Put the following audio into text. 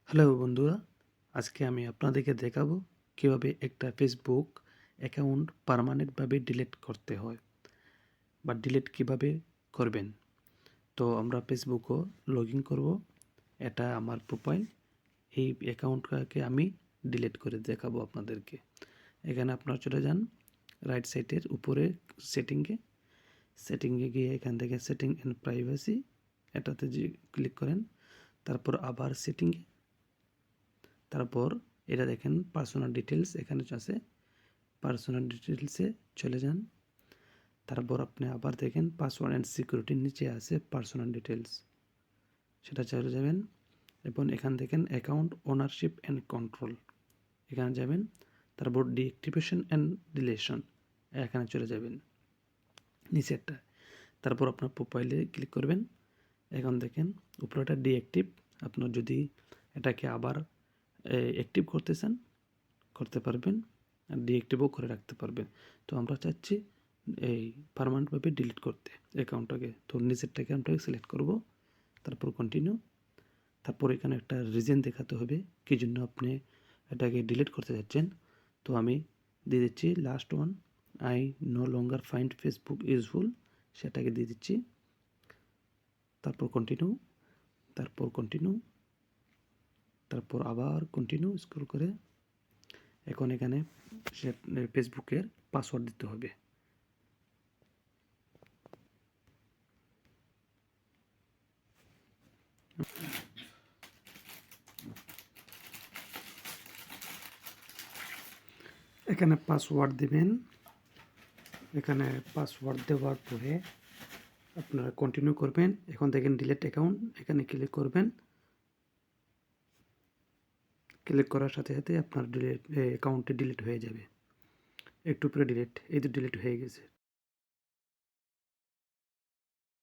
Hello বন্ধুরা, আজকে আমি আপনাদেরকে দেখাবো কিভাবে একটা ফেসবুক অ্যাকাউন্ট পার্মানেন্টভাবে ডিলিট করতে হয় বা ডিলিট কিভাবে করবেন। তো আমরা ফেসবুকও লগ ইন করবো। এটা আমার প্রোফাইল। এই অ্যাকাউন্টটাকে আমি ডিলিট করে দেখাবো আপনাদেরকে। এখানে আপনারা চলে যান রাইট সাইডের উপরে সেটিংয়ে গিয়ে এখান থেকে সেটিং অ্যান্ড প্রাইভেসি এটাতে যে ক্লিক করেন, তারপর আবার সেটিংয়ে, তারপর এটা দেখেন পার্সোনাল ডিটেলস এখানে আছে। পার্সোনাল ডিটেলসে চলে যান, তারপর আপনি আবার দেখেন পাসওয়ার্ড অ্যান্ড সিকিউরিটির নিচে আছে পার্সোনাল ডিটেলস, সেটা চলে যাবেন এবং এখান দেখেন অ্যাকাউন্ট ওনারশিপ অ্যান্ড কন্ট্রোল, এখানে যাবেন। তারপর ডিঅ্যাক্টিভেশন অ্যান্ড ডিলেশন এখানে চলে যাবেন নিচেরটা। তারপর আপনার প্রোফাইলে ক্লিক করবেন। এখন দেখেন উপরেটা ডিঅ্যাক্টিভ। আপনার যদি এটাকে আবার অ্যাক্টিভ করতে চান করতে পারবেন, আর ডিঅ্যাক্টিভও করে রাখতে পারবেন। তো আমরা চাচ্ছি এই পার্মানেন্টভাবে ডিলিট করতে অ্যাকাউন্টটাকে। তো নিচেরটাকে আমরা সিলেক্ট করব, তারপর কন্টিনিউ। তারপর এখানে একটা রিজন দেখাতে হবে কী জন্য আপনি এটাকে ডিলিট করতে যাচ্ছেন। তো আমি দিয়ে দিচ্ছি last one, I no longer find Facebook useful, সেটাকে দিয়ে দিচ্ছি। তারপর কন্টিনিউ, তারপর কন্টিনিউ, তারপর আবার কন্টিনিউ স্ক্রল করে এখন এখানে ফেসবুকের পাসওয়ার্ড দিতে হবে। এখানে পাসওয়ার্ড দিবেন। এখানে পাসওয়ার্ড দেওয়ার পরে আপনারা কন্টিনিউ করবেন। এখন দেখেন ডিলিট অ্যাকাউন্ট, এখানে ক্লিক করবেন। ক্লিক করার সাথে সাথে আপনার অ্যাকাউন্টটি ডিলিট হয়ে যাবে। একটু পরে ডিলিট, এই তো ডিলিট হয়ে গেছে।